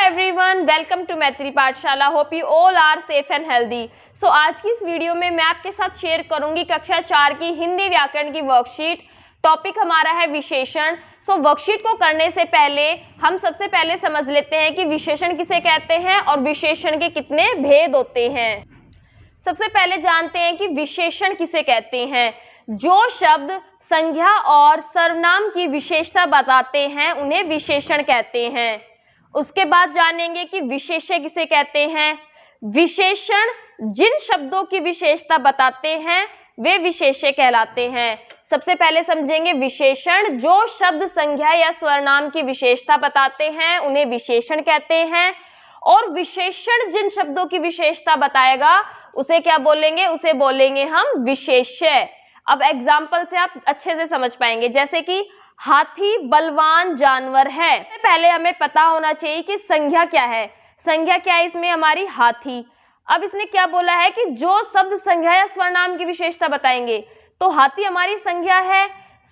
Everyone, welcome to Maitri Pathshala. Hope you all are safe and healthy. So आज की इस video में मैं आपके साथ शेयर करूंगी कक्षा 4 की हिंदी व्याकरण की वर्कशीट। टॉपिक हमारा है विशेषण। सो वर्कशीट को करने से पहले हम सबसे पहले समझ लेते हैं कि विशेषण किसे कहते हैं और विशेषण के कितने भेद होते हैं। सबसे पहले जानते हैं कि विशेषण किसे कहते हैं। जो शब्द संज्ञा और सर्वनाम की विशेषता बताते हैं उन्हें विशेषण कहते हैं। उसके बाद जानेंगे कि विशेष्य किसे कहते हैं। विशेषण जिन शब्दों की विशेषता बताते हैं वे विशेष्य कहलाते हैं। सबसे पहले समझेंगे विशेषण। जो शब्द संज्ञा या सर्वनाम की विशेषता बताते हैं उन्हें विशेषण कहते हैं, और विशेषण जिन शब्दों की विशेषता बताएगा उसे क्या बोलेंगे, उसे बोलेंगे हम विशेष्य। अब एग्जाम्पल से आप अच्छे से समझ पाएंगे, जैसे कि हाथी बलवान जानवर है। पहले हमें पता होना चाहिए कि संज्ञा क्या है। संज्ञा क्या है इसमें हमारी हाथी। अब इसने क्या बोला है कि जो शब्द संज्ञा या सर्वनाम की विशेषता बताएंगे, तो हाथी हमारी संज्ञा है।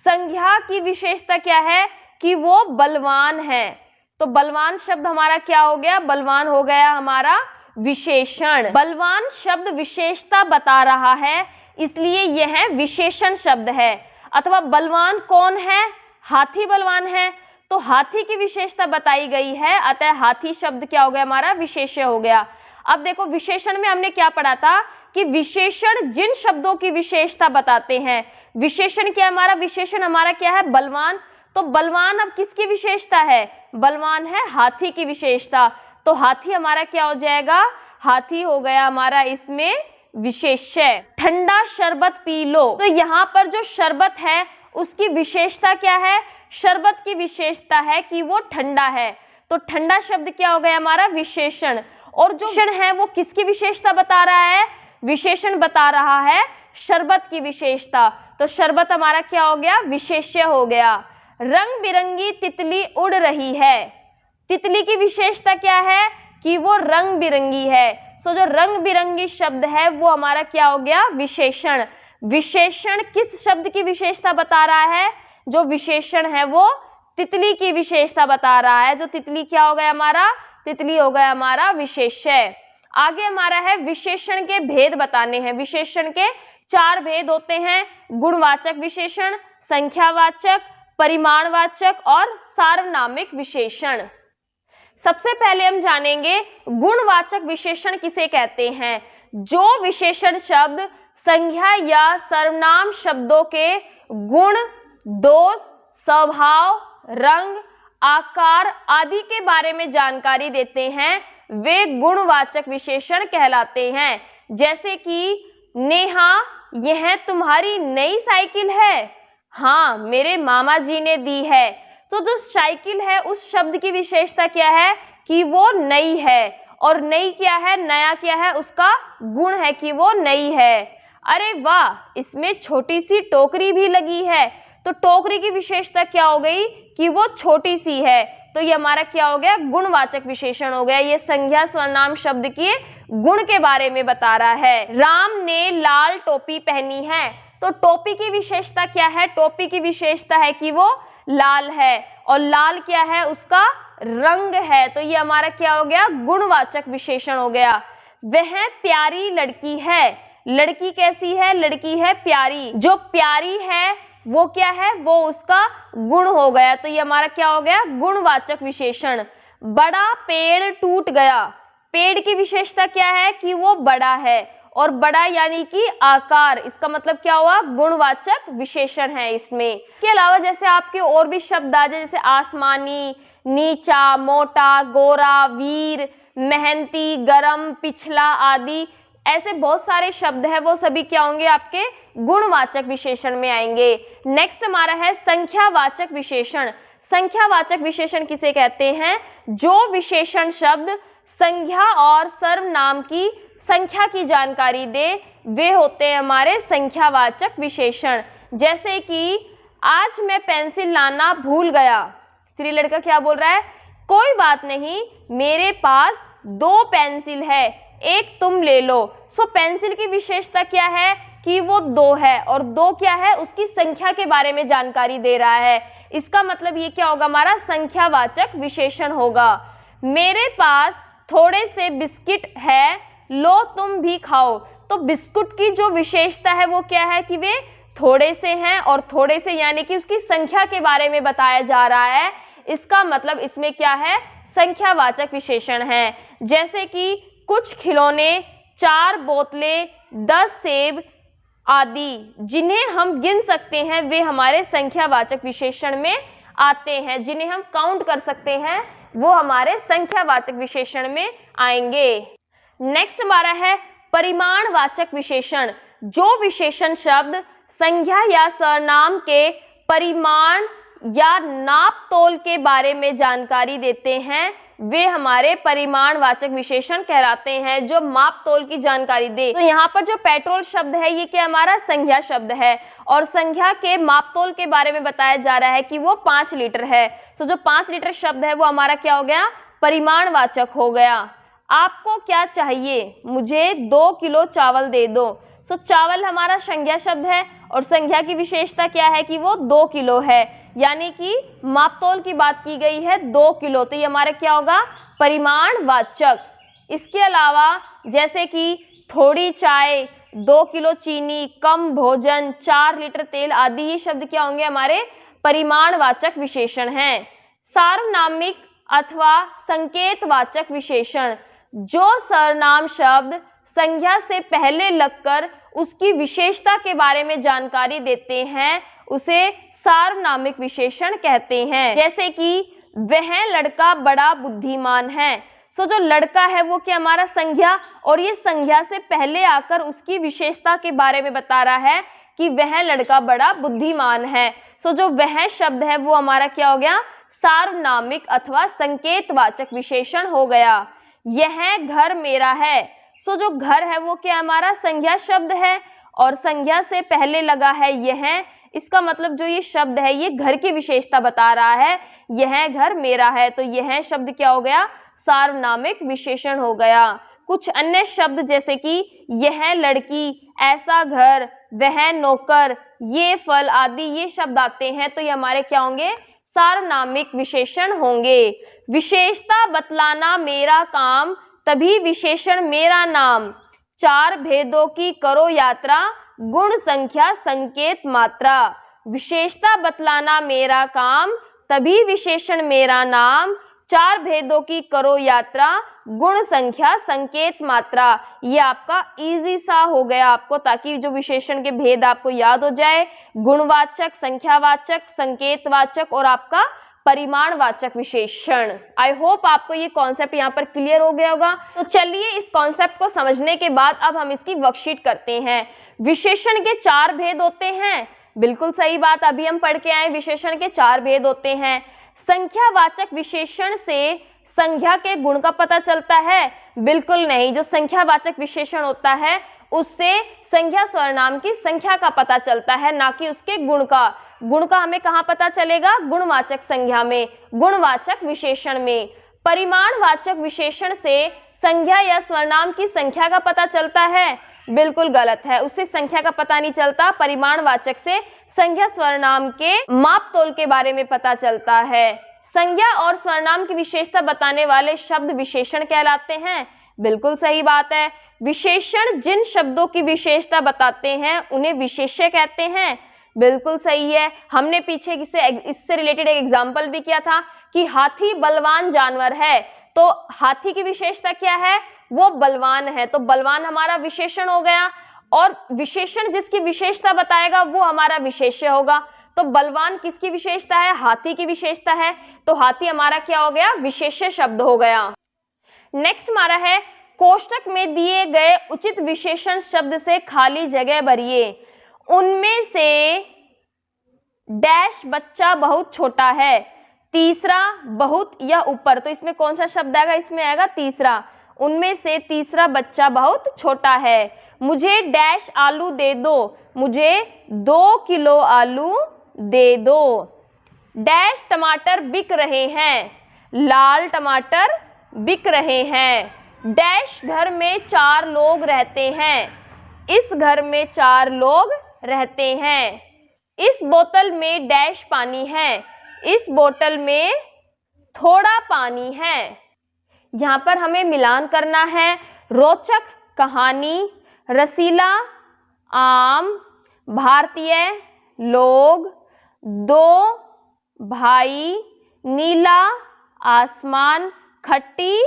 संज्ञा की विशेषता क्या है कि वो बलवान है, तो बलवान शब्द हमारा क्या हो गया, बलवान हो गया हमारा विशेषण। बलवान शब्द विशेषता बता रहा है इसलिए यह विशेषण शब्द है। अथवा बलवान कौन है, हाथी बलवान है, तो हाथी की विशेषता बताई गई है, अतः हाथी शब्द क्या हो गया हमारा विशेष्य हो गया। अब देखो विशेषण में हमने क्या पढ़ा था कि विशेषण जिन शब्दों की विशेषता बताते हैं। विशेषण क्या हमारा, विशेषण हमारा क्या है बलवान। तो बलवान अब किसकी विशेषता है, बलवान है हाथी की विशेषता, तो हाथी हमारा क्या हो जाएगा, हाथी हो गया हमारा इसमें विशेष्य। ठंडा शरबत पी लो, तो यहाँ पर जो शरबत है उसकी विशेषता क्या है, शरबत की विशेषता है कि वो ठंडा है, तो ठंडा शब्द क्या हो गया हमारा विशेषण। और जो विशेषण है वो किसकी विशेषता बता रहा है, विशेषण बता रहा है शरबत की विशेषता, तो शरबत हमारा क्या हो गया विशेष्य हो गया। रंग बिरंगी तितली उड़ रही है, तितली की विशेषता क्या है कि वो रंग बिरंगी है, तो जो रंग बिरंगी शब्द है वो हमारा क्या हो गया विशेषण। विशेषण किस शब्द की विशेषता बता रहा है, जो विशेषण है वो तितली की विशेषता बता रहा है, जो तितली क्या हो गया हमारा, तितली हो गया हमारा विशेष्य। आगे हमारा है विशेषण के भेद बताने हैं। विशेषण के 4 भेद होते हैं, गुणवाचक विशेषण, संख्यावाचक, परिमाणवाचक और सार्वनामिक विशेषण। सबसे पहले हम जानेंगे गुणवाचक विशेषण किसे कहते हैं। जो विशेषण शब्द संज्ञा या सर्वनाम शब्दों के गुण, दोष, स्वभाव, रंग, आकार आदि के बारे में जानकारी देते हैं वे गुणवाचक विशेषण कहलाते हैं। जैसे कि नेहा यह तुम्हारी नई साइकिल है, हाँ मेरे मामा जी ने दी है, तो जो साइकिल है उस शब्द की विशेषता क्या है कि वो नई है, और नई क्या है, नया क्या है, उसका गुण है कि वो नई है। अरे वाह इसमें छोटी सी टोकरी भी लगी है, तो टोकरी की विशेषता क्या हो गई कि वो छोटी सी है, तो ये हमारा क्या हो गया गुणवाचक विशेषण हो गया। ये संज्ञा सर्वनाम शब्द के गुण के बारे में बता रहा है। राम ने लाल टोपी पहनी है, तो टोपी की विशेषता क्या है, टोपी की विशेषता है कि वो लाल है, और लाल क्या है उसका रंग है, तो ये हमारा क्या हो गया गुणवाचक विशेषण हो गया। वह प्यारी लड़की है, लड़की कैसी है, लड़की है प्यारी, जो प्यारी है वो क्या है, वो उसका गुण हो गया, तो ये हमारा क्या हो गया गुणवाचक विशेषण। बड़ा पेड़ टूट गया, पेड़ की विशेषता क्या है कि वो बड़ा है, और बड़ा यानी कि आकार, इसका मतलब क्या हुआ गुणवाचक विशेषण है इसमें। इसके अलावा जैसे आपके और भी शब्द आ जाए, जैसे आसमानी, नीचा, मोटा, गोरा, वीर, मेहनती, गरम, पिछला आदि, ऐसे बहुत सारे शब्द हैं, वो सभी क्या होंगे आपके गुणवाचक विशेषण में आएंगे। नेक्स्ट हमारा है संख्यावाचक विशेषण। संख्यावाचक विशेषण किसे कहते हैं, जो विशेषण शब्द संज्ञा और सर्वनाम की संख्या की जानकारी दे वे होते हैं हमारे संख्यावाचक विशेषण। जैसे कि आज मैं पेंसिल लाना भूल गया, फिर ये लड़का क्या बोल रहा है, कोई बात नहीं मेरे पास 2 पेंसिल है, एक तुम ले लो। सो पेंसिल की विशेषता क्या है कि वो 2 है, और 2 क्या है उसकी संख्या के बारे में जानकारी दे रहा है। इसका मतलब ये क्या होगा हमारा संख्यावाचक विशेषण होगा। मेरे पास थोड़े से बिस्किट है, लो तुम भी खाओ। तो बिस्कुट की जो विशेषता है वो क्या है कि वे थोड़े से हैं, और थोड़े से यानी कि उसकी संख्या के बारे में बताया जा रहा है। इसका मतलब इसमें क्या है, संख्यावाचक विशेषण है। जैसे कि कुछ खिलौने, 4 बोतलें, 10 सेब आदि जिन्हें हम गिन सकते हैं वे हमारे संख्यावाचक विशेषण में आते हैं। जिन्हें हम काउंट कर सकते हैं वो हमारे संख्यावाचक विशेषण में आएंगे। नेक्स्ट हमारा है परिमाणवाचक विशेषण। जो विशेषण शब्द संख्या या सर्वनाम के परिमाण या नाप तोल के बारे में जानकारी देते हैं वे हमारे परिमाणवाचक विशेषण कहलाते हैं, जो माप तोल की जानकारी दे। तो यहाँ पर जो पेट्रोल शब्द है ये क्या हमारा संज्ञा शब्द है, और संख्या के माप तोल के बारे में बताया जा रहा है कि वो 5 लीटर है। तो जो 5 लीटर शब्द है वो हमारा क्या हो गया, परिमाणवाचक हो गया। आपको क्या चाहिए, मुझे 2 किलो चावल दे दो। तो चावल हमारा संज्ञा शब्द है, और संज्ञा की विशेषता क्या है कि वो 2 किलो है, यानी कि मापतोल की बात की गई है 2 किलो। तो ये हमारा क्या होगा, परिमाणवाचक। इसके अलावा जैसे कि थोड़ी चाय, 2 किलो चीनी, कम भोजन, 4 लीटर तेल आदि, ये शब्द क्या होंगे, हमारे परिमाणवाचक विशेषण हैं। सार्वनामिक अथवा संकेतवाचक विशेषण। जो सर्वनाम शब्द संज्ञा से पहले लगकर उसकी विशेषता के बारे में जानकारी देते हैं उसे सार्वनामिक विशेषण कहते हैं। जैसे कि वह लड़का बड़ा बुद्धिमान है। सो जो लड़का है वो क्या हमारा संज्ञा, और ये संज्ञा से पहले आकर उसकी विशेषता के बारे में बता रहा है कि वह लड़का बड़ा बुद्धिमान है। सो जो वह शब्द है वो हमारा क्या हो गया, सार्वनामिक अथवा संकेतवाचक विशेषण हो गया। यह घर मेरा है। सो जो घर है वो क्या हमारा संज्ञा शब्द है, और संज्ञा से पहले लगा है यह। इसका मतलब जो ये शब्द है ये घर की विशेषता बता रहा है, यह घर मेरा है। तो यह शब्द क्या हो गया, सार्वनामिक विशेषण हो गया। कुछ अन्य शब्द जैसे कि यह लड़की, ऐसा घर, वह नौकर, ये फल आदि ये शब्द आते हैं तो ये हमारे क्या होंगे, सार्वनामिक विशेषण होंगे। विशेषता बतलाना मेरा काम, तभी विशेषण मेरा नाम। 4 भेदों की करो यात्रा, गुण संख्या संकेत मात्रा। विशेषता बतलाना मेरा काम, तभी विशेषण मेरा नाम। 4 भेदों की करो यात्रा, गुण संख्या संकेत मात्रा। ये आपका इजी सा हो गया आपको, ताकि जो विशेषण के भेद आपको याद हो जाए, गुणवाचक, संख्यावाचक, संकेतवाचक और आपका परिमाणवाचक विशेषण। आई होप आपको ये कॉन्सेप्ट यहाँ पर क्लियर हो गया होगा। तो चलिए इस कॉन्सेप्ट को समझने के बाद अब हम इसकी वर्कशीट करते हैं। विशेषण के 4 भेद होते हैं, बिल्कुल सही बात, अभी हम पढ़ के आए, विशेषण के 4 भेद होते हैं। संख्यावाचक विशेषण से संख्या के गुण का पता चलता है, बिल्कुल नहीं। जो संख्यावाचक विशेषण होता है उससे संख्या सर्वनाम की संख्या का पता चलता है, ना कि उसके गुण का। गुण का हमें कहाँ पता चलेगा, गुणवाचक संज्ञा में, गुणवाचक विशेषण में। परिमाणवाचक विशेषण से संज्ञा या सर्वनाम की संख्या का पता चलता है, बिल्कुल गलत है, उससे संख्या का पता नहीं चलता। परिमाणवाचक से संज्ञा सर्वनाम के माप तोल के बारे में पता चलता है। संज्ञा और सर्वनाम की विशेषता बताने वाले शब्द विशेषण कहलाते हैं, बिल्कुल सही बात है। विशेषण जिन शब्दों की विशेषता बताते हैं उन्हें विशेष्य कहते हैं, बिल्कुल सही है। हमने पीछे इससे रिलेटेड एक एग्जाम्पल भी किया था कि हाथी बलवान जानवर है, तो हाथी की विशेषता क्या है, वो बलवान है, तो बलवान हमारा विशेषण हो गया, और विशेषण जिसकी विशेषता बताएगा वो हमारा विशेष्य होगा। तो बलवान किसकी विशेषता है, हाथी की विशेषता है, तो हाथी हमारा क्या हो गया, विशेष्य शब्द हो गया। नेक्स्ट हमारा है, कोष्टक में दिए गए उचित विशेषण शब्द से खाली जगह भरिए। उनमें से डैश बच्चा बहुत छोटा है, तीसरा बहुत या ऊपर, तो इसमें कौन सा शब्द आएगा, इसमें आएगा तीसरा। उनमें से तीसरा बच्चा बहुत छोटा है। मुझे डैश आलू दे दो, मुझे 2 किलो आलू दे दो। डैश टमाटर बिक रहे हैं, लाल टमाटर बिक रहे हैं। डैश घर में 4 लोग रहते हैं, इस घर में 4 लोग रहते हैं। इस बोतल में डैश पानी है, इस बोतल में थोड़ा पानी है। यहाँ पर हमें मिलान करना है। रोचक कहानी, रसीला आम, भारतीय लोग, दो भाई, नीला आसमान, खट्टी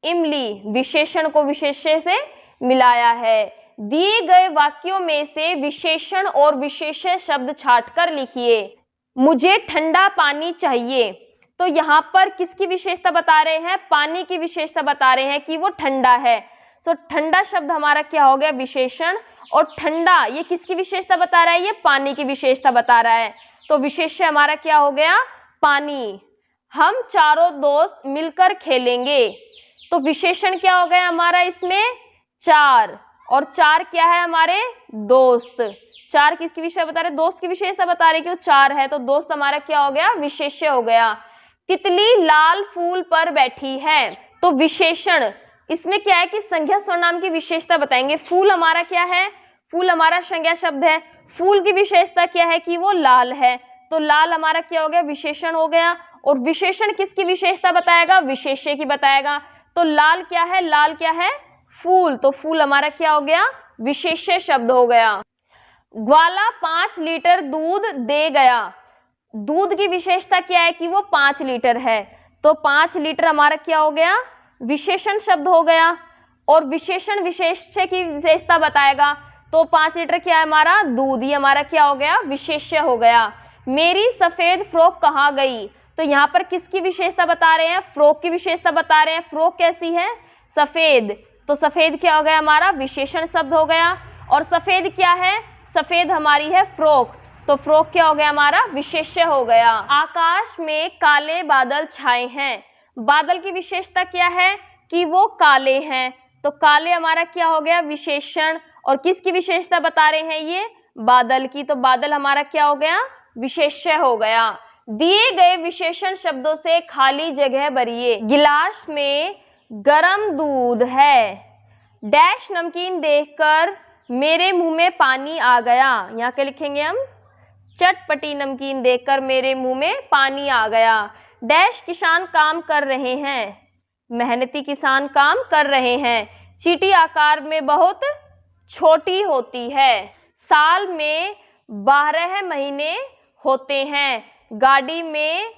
इमली। विशेषण को विशेष्य से मिलाया है। दिए गए वाक्यों में से विशेषण और विशेष्य शब्द छांटकर लिखिए। मुझे ठंडा पानी चाहिए, तो यहाँ पर किसकी विशेषता बता रहे हैं? पानी की विशेषता बता रहे हैं कि वो ठंडा है। तो ठंडा शब्द हमारा क्या हो गया? विशेषण। और ठंडा ये किसकी विशेषता बता रहा है? ये पानी की विशेषता बता रहा है। तो विशेष्य हमारा क्या हो गया? पानी। हम चारों दोस्त मिलकर खेलेंगे, तो विशेषण क्या हो गया हमारा इसमें? चार। और चार क्या है हमारे? दोस्त। चार किसकी विशेषता बता रहे? दोस्त की विशेषता बता रहे कि वो चार है, तो दोस्त हमारा क्या हो गया? विशेष्य हो गया। तितली लाल फूल पर बैठी है, तो विशेषण इसमें क्या है कि संज्ञा सर्वनाम की विशेषता बताएंगे। फूल हमारा क्या है? फूल हमारा संज्ञा शब्द है। फूल की विशेषता क्या है कि वो लाल है, तो लाल हमारा क्या हो गया? विशेषण हो गया। और विशेषण किसकी विशेषता बताएगा? विशेष्य की बताएगा। तो लाल क्या है? लाल क्या है? फूल। तो फूल हमारा क्या हो गया? विशेष्य शब्द हो गया। ग्वाला 5 लीटर दूध दे गया। दूध की विशेषता क्या है कि वो 5 लीटर है, तो 5 लीटर हमारा क्या हो गया? विशेषण शब्द हो गया। और विशेषण विशेष्य की विशेषता बताएगा, तो 5 लीटर क्या है हमारा? दूध। ये हमारा क्या हो गया? विशेष्य हो गया। मेरी सफेद फ्रॉक कहाँ गई, तो यहाँ पर किसकी विशेषता बता रहे हैं? फ्रॉक की विशेषता बता रहे हैं। फ्रॉक कैसी है? सफेद। तो सफेद क्या हो गया हमारा? विशेषण शब्द हो गया। और सफेद क्या है? सफेद हमारी है फ्रॉक, तो फ्रॉक क्या हो गया हमारा? विशेष्य हो गया। आकाश में काले बादल छाए हैं। बादल की विशेषता क्या है कि वो काले हैं, तो काले हमारा क्या हो गया? विशेषण। और किसकी विशेषता बता रहे हैं? ये बादल की, तो बादल हमारा क्या हो गया? विशेष्य हो गया। दिए गए विशेषण शब्दों से खाली जगह भरिए। गिलास में गरम दूध है। डैश नमकीन देखकर मेरे मुंह में पानी आ गया। यहाँ क्या लिखेंगे हम? चटपटी नमकीन देखकर मेरे मुंह में पानी आ गया। डैश किसान काम कर रहे हैं। मेहनती किसान काम कर रहे हैं। चींटी आकार में बहुत छोटी होती है। साल में 12 महीने होते हैं। गाड़ी में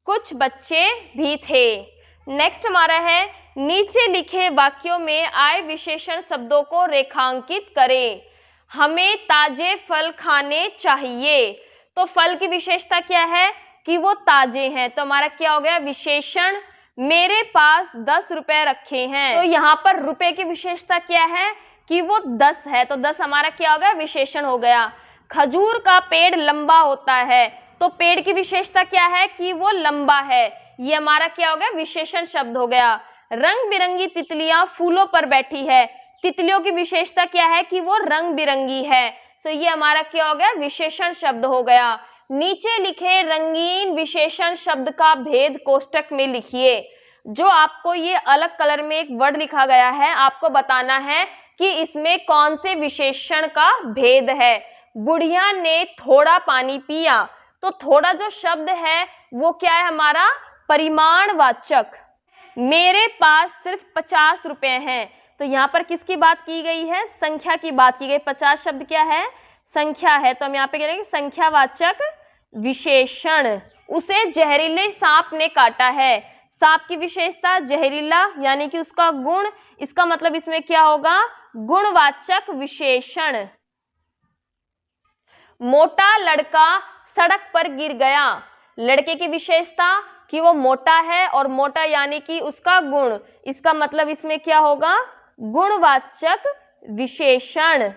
कुछ बच्चे भी थे। नेक्स्ट हमारा है, नीचे लिखे वाक्यों में आए विशेषण शब्दों को रेखांकित करें। हमें ताजे फल खाने चाहिए, तो फल की विशेषता क्या है कि वो ताजे हैं, तो हमारा क्या हो गया? विशेषण। मेरे पास 10 रुपए रखे हैं, तो यहाँ पर रुपए की विशेषता क्या है कि वो 10 है, तो 10 हमारा क्या हो गया? विशेषण हो गया। खजूर का पेड़ लंबा होता है, तो पेड़ की विशेषता क्या है कि वो लंबा है, ये हमारा क्या हो गया? विशेषण शब्द हो गया। रंग बिरंगी तितलियां फूलों पर बैठी है। तितलियों की विशेषता क्या है कि वो रंग बिरंगी है, तो ये हमारा क्या हो गया? विशेषण शब्द हो गया। नीचे लिखे रंगीन विशेषण शब्द का भेद कोष्टक में लिखिए। जो आपको ये अलग कलर में एक वर्ड लिखा गया है, आपको बताना है कि इसमें कौन से विशेषण का भेद है। बुढ़िया ने थोड़ा पानी पिया, तो थोड़ा जो शब्द है वो क्या है हमारा? परिमाणवाचक। मेरे पास सिर्फ 50 रुपए हैं, तो यहाँ पर किसकी बात की गई है? संख्या की बात की गई। 50 शब्द क्या है? संख्या है, तो हम यहाँ पे कह रहे हैं संख्यावाचक विशेषण। उसे जहरीले सांप ने काटा है। सांप की विशेषता जहरीला, यानी कि उसका गुण, इसका मतलब इसमें क्या होगा? गुणवाचक विशेषण। मोटा लड़का सड़क पर गिर गया। लड़के की विशेषता कि वो मोटा है, और मोटा यानी कि उसका गुण, इसका मतलब इसमें क्या होगा? गुणवाचक विशेषण।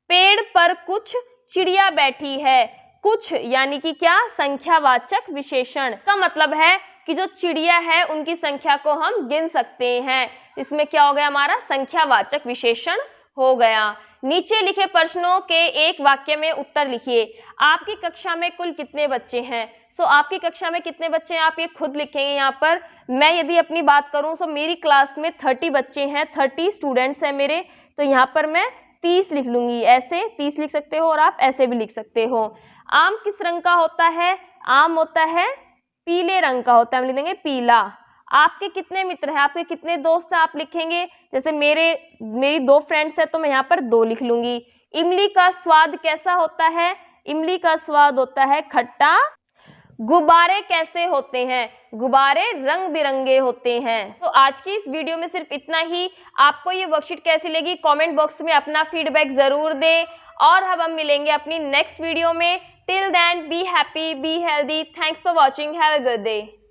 पेड़ पर कुछ चिड़िया बैठी है। कुछ यानी कि क्या? संख्यावाचक विशेषण का मतलब है कि जो चिड़िया है उनकी संख्या को हम गिन सकते हैं। इसमें क्या हो गया हमारा? संख्यावाचक विशेषण हो गया। नीचे लिखे प्रश्नों के एक वाक्य में उत्तर लिखिए। आपकी कक्षा में कुल कितने बच्चे हैं? आपकी कक्षा में कितने बच्चे हैं आप ये खुद लिखेंगे। यहाँ पर मैं यदि अपनी बात करूं तो मेरी क्लास में 30 बच्चे हैं, 30 स्टूडेंट्स हैं मेरे, तो यहाँ पर मैं 30 लिख लूंगी। ऐसे 30 लिख सकते हो और आप ऐसे भी लिख सकते हो। आम किस रंग का होता है? आम होता है पीले रंग का होता है, हम लिख देंगे पीला। आपके कितने मित्र हैं, आपके कितने दोस्त हैं, आप लिखेंगे। जैसे मेरी 2 फ्रेंड्स है तो मैं यहाँ पर 2 लिख लूंगी। इमली का स्वाद कैसा होता है? इमली का स्वाद होता है खट्टा। गुब्बारे कैसे होते हैं? गुब्बारे रंग बिरंगे होते हैं। तो आज की इस वीडियो में सिर्फ इतना ही। आपको ये वर्कशीट कैसी लगी कमेंट बॉक्स में अपना फीडबैक जरूर दें और अब हम मिलेंगे अपनी नेक्स्ट वीडियो में। Till then be happy, be healthy. Thanks for watching, have a good day.